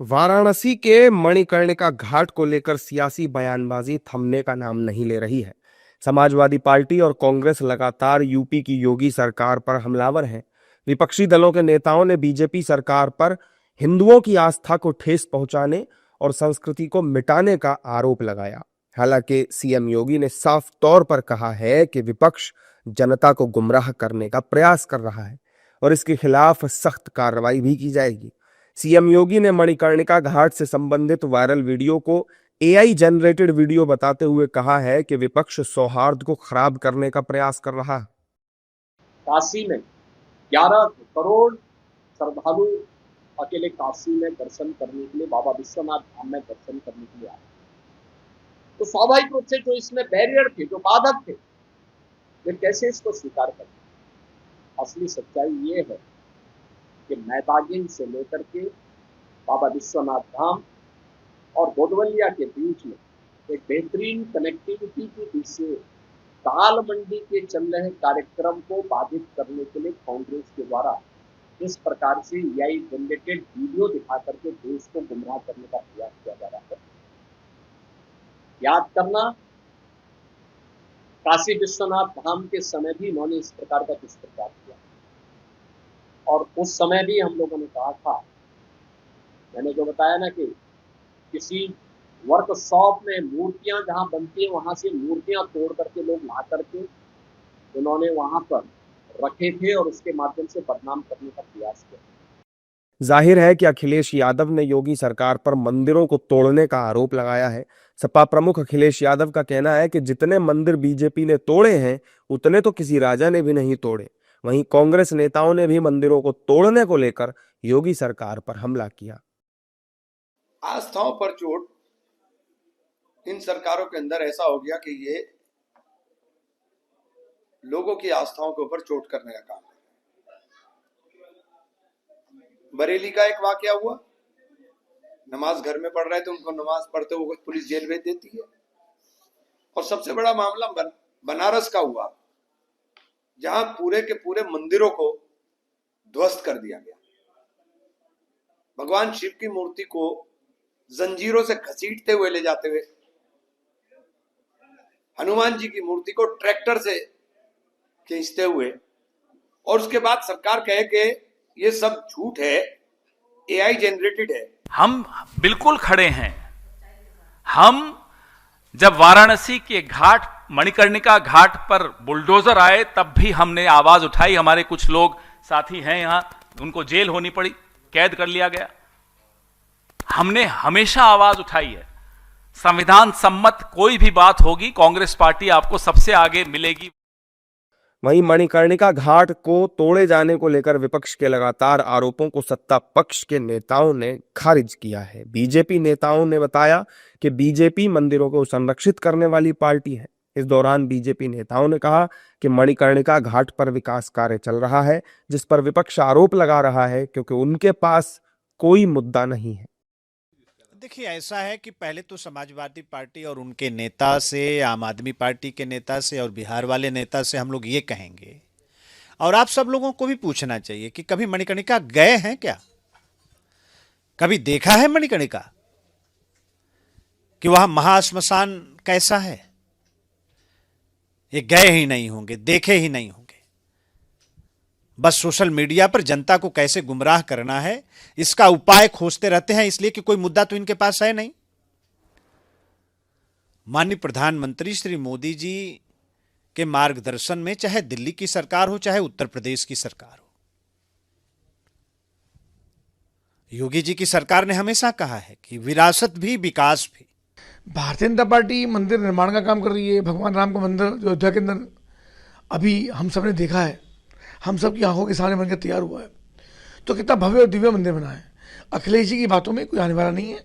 वाराणसी के मणिकर्णिका घाट को लेकर सियासी बयानबाजी थमने का नाम नहीं ले रही है। समाजवादी पार्टी और कांग्रेस लगातार यूपी की योगी सरकार पर हमलावर हैं। विपक्षी दलों के नेताओं ने बीजेपी सरकार पर हिंदुओं की आस्था को ठेस पहुंचाने और संस्कृति को मिटाने का आरोप लगाया। हालांकि सीएम योगी ने साफ तौर पर कहा है कि विपक्ष जनता को गुमराह करने का प्रयास कर रहा है और इसके खिलाफ सख्त कार्रवाई भी की जाएगी। सीएम योगी ने मणिकर्णिका घाट से संबंधित वायरल वीडियो को एआई जनरेटेड वीडियो बताते हुए कहा है कि विपक्ष सौहार्द को खराब करने का प्रयास कर रहा है। काशी में 11 करोड़ श्रद्धालु अकेले काशी में दर्शन करने के लिए, बाबा विश्वनाथ धाम में दर्शन करने के लिए आए। तो स्वाभाविक रूप से जो इसमें बैरियर थे, जो बाधक थे, वे कैसे इसको स्वीकार करते? असली सच्चाई ये है कि मैदागिन से लेकर के बाबा विश्वनाथ धाम और बोधवलिया के बीच में एक बेहतरीन कनेक्टिविटी की दृष्टि से दाल मंडी के चल रहे कार्यक्रम को बाधित करने के लिए कांग्रेस के द्वारा इस प्रकार से एआई जनरेटेड वीडियो दिखा करके देश को गुमराह करने का प्रयास किया जा रहा है। याद करना, काशी विश्वनाथ धाम के समय भी इन्होंने इस प्रकार का दुष्प्रचार किया और उस समय भी हम लोगों ने कहा था, मैंने जो बताया ना कि किसी वर्कशॉप में मूर्तियां जहां बनती है वहां से मूर्तियां तोड़ करके लोग ला करके उन्होंने वहां पर रखे थे और उसके माध्यम से बदनाम करने का प्रयास किया। जाहिर है कि अखिलेश यादव ने योगी सरकार पर मंदिरों को तोड़ने का आरोप लगाया है। सपा प्रमुख अखिलेश यादव का कहना है कि जितने मंदिर बीजेपी ने तोड़े हैं उतने तो किसी राजा ने भी नहीं तोड़े। वहीं कांग्रेस नेताओं ने भी मंदिरों को तोड़ने को लेकर योगी सरकार पर हमला किया। आस्थाओं पर चोट इन सरकारों के अंदर ऐसा हो गया कि ये लोगों की आस्थाओं के ऊपर चोट करने का काम है। बरेली का एक वाकया हुआ, नमाज घर में पढ़ रहे थे, उनको नमाज पढ़ते हुए पुलिस जेल भेज देती है। और सबसे बड़ा मामला बनारस का हुआ, जहां पूरे के पूरे मंदिरों को ध्वस्त कर दिया गया। भगवान शिव की मूर्ति को जंजीरों से घसीटते हुए ले जाते हुए, हनुमान जी की मूर्ति को ट्रैक्टर से खींचते हुए, और उसके बाद सरकार कहे कि ये सब झूठ है, एआई जनरेटेड है। हम बिल्कुल खड़े हैं। हम जब वाराणसी के घाट, मणिकर्णिका घाट पर बुलडोजर आए तब भी हमने आवाज उठाई। हमारे कुछ लोग साथी हैं यहां, उनको जेल होनी पड़ी, कैद कर लिया गया। हमने हमेशा आवाज उठाई है। संविधान सम्मत कोई भी बात होगी, कांग्रेस पार्टी आपको सबसे आगे मिलेगी। वहीं मणिकर्णिका घाट को तोड़े जाने को लेकर विपक्ष के लगातार आरोपों को सत्ता पक्ष के नेताओं ने खारिज किया है। बीजेपी नेताओं ने बताया कि बीजेपी मंदिरों को संरक्षित करने वाली पार्टी है। इस दौरान बीजेपी नेताओं ने कहा कि मणिकर्णिका घाट पर विकास कार्य चल रहा है, जिस पर विपक्ष आरोप लगा रहा है क्योंकि उनके पास कोई मुद्दा नहीं है। देखिए, ऐसा है कि पहले तो समाजवादी पार्टी और उनके नेता से, आम आदमी पार्टी के नेता से और बिहार वाले नेता से हम लोग ये कहेंगे, और आप सब लोगों को भी पूछना चाहिए कि कभी मणिकर्णिका गए हैं क्या? कभी देखा है मणिकर्णिका कि वहां महाश्मशान कैसा है? ये गए ही नहीं होंगे, देखे ही नहीं होंगे। बस सोशल मीडिया पर जनता को कैसे गुमराह करना है इसका उपाय खोजते रहते हैं, इसलिए कि कोई मुद्दा तो इनके पास है नहीं। माननीय प्रधानमंत्री श्री मोदी जी के मार्गदर्शन में चाहे दिल्ली की सरकार हो, चाहे उत्तर प्रदेश की सरकार हो, योगी जी की सरकार ने हमेशा कहा है कि विरासत भी विकास भी। भारतीय जनता पार्टी मंदिर निर्माण का काम कर रही है। भगवान राम का मंदिर जो अयोध्या के अंदर अभी हम सब ने देखा है, हम सब की आंखों के सामने बनकर तैयार हुआ है, तो कितना भव्य और दिव्य मंदिर बना है। अखिलेश जी की बातों में कोई आने वाला नहीं है।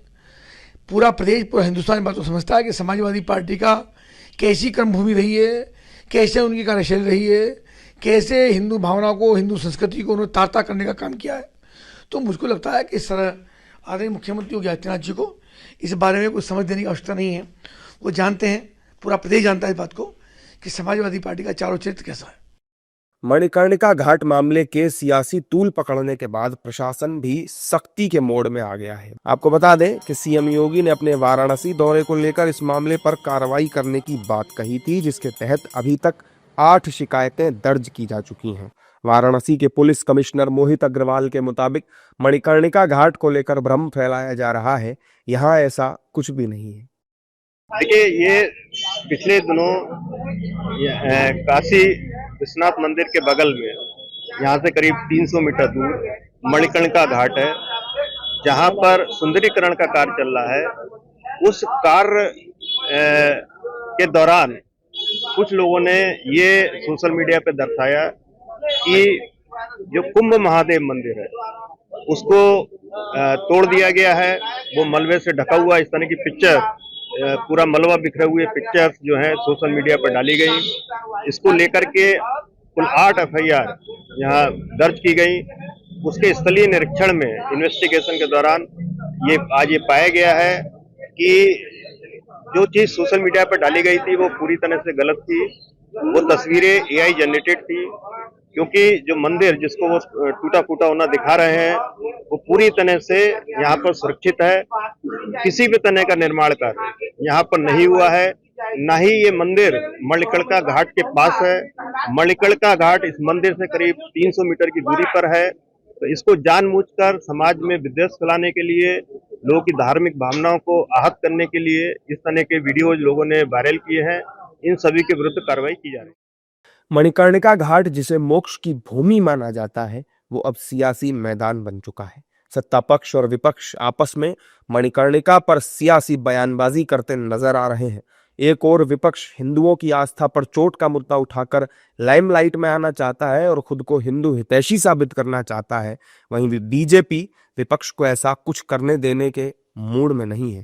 पूरा प्रदेश, पूरा हिंदुस्तान बात तो समझता है कि समाजवादी पार्टी का कैसी कर्मभूमि रही है, कैसे उनकी कार्यशैली रही है, कैसे हिंदू भावना को, हिंदू संस्कृति को उन्होंने तारता करने का काम किया है। तो मुझको लगता है कि सर आदरणीय मुख्यमंत्री योगी आदित्यनाथ जी को इस बारे में कुछ समझ देने की आवश्यकता नहीं है। वो जानते हैं, पूरा प्रदेश जानता है इस बात को कि समाजवादी पार्टी का चारों चरित्र कैसा है। मणिकर्णिका घाट मामले के सियासी तूल पकड़ने के बाद प्रशासन भी सख्ती के मोड में आ गया है। आपको बता दें कि सीएम योगी ने अपने वाराणसी दौरे को लेकर इस मामले पर कार्रवाई करने की बात कही थी, जिसके तहत अभी तक 8 शिकायतें दर्ज की जा चुकी हैं। वाराणसी के पुलिस कमिश्नर मोहित अग्रवाल के मुताबिक मणिकर्णिका घाट को लेकर भ्रम फैलाया जा रहा है, यहाँ ऐसा कुछ भी नहीं है। देखिए, ये पिछले दिनों काशी विश्वनाथ मंदिर के बगल में यहाँ से करीब 300 मीटर दूर मणिकर्णिका घाट है, जहाँ पर सुंदरीकरण का कार्य चल रहा है। उस कार्य के दौरान कुछ लोगों ने ये सोशल मीडिया पे दर्शाया कि जो कुंभ महादेव मंदिर है उसको तोड़ दिया गया है, वो मलबे से ढका हुआ, इस तरह की पिक्चर, पूरा मलबा बिखरे हुए पिक्चर्स जो है सोशल मीडिया पर डाली गई। इसको लेकर के कुल 8 FIR यहाँ दर्ज की गई। उसके स्थलीय निरीक्षण में इन्वेस्टिगेशन के दौरान आज ये पाया गया है कि जो चीज सोशल मीडिया पर डाली गई थी वो पूरी तरह से गलत थी। वो तस्वीरें AI जनरेटेड थी, क्योंकि जो मंदिर जिसको वो टूटा फूटा होना दिखा रहे हैं वो पूरी तरह से यहाँ पर सुरक्षित है। किसी भी तरह का निर्माण कार्य यहाँ पर नहीं हुआ है, न ही ये मंदिर मणिकर्णिका घाट के पास है। मणिकर्णिका घाट इस मंदिर से करीब 300 मीटर की दूरी पर है। तो इसको जानबूझकर समाज में विद्वेष फैलाने के लिए, लोगों की धार्मिक भावनाओं को आहत करने के लिए इस तरह के वीडियोज लोगों ने वायरल किए हैं। इन सभी के विरुद्ध कार्रवाई की जा रही है। मणिकर्णिका घाट, जिसे मोक्ष की भूमि माना जाता है, वो अब सियासी मैदान बन चुका है। सत्ता पक्ष और विपक्ष आपस में मणिकर्णिका पर सियासी बयानबाजी करते नजर आ रहे हैं। एक और विपक्ष हिंदुओं की आस्था पर चोट का मुद्दा उठाकर लाइमलाइट में आना चाहता है और खुद को हिंदू हितैषी साबित करना चाहता है। वहीं बीजेपी विपक्ष को ऐसा कुछ करने देने के मूड में नहीं है।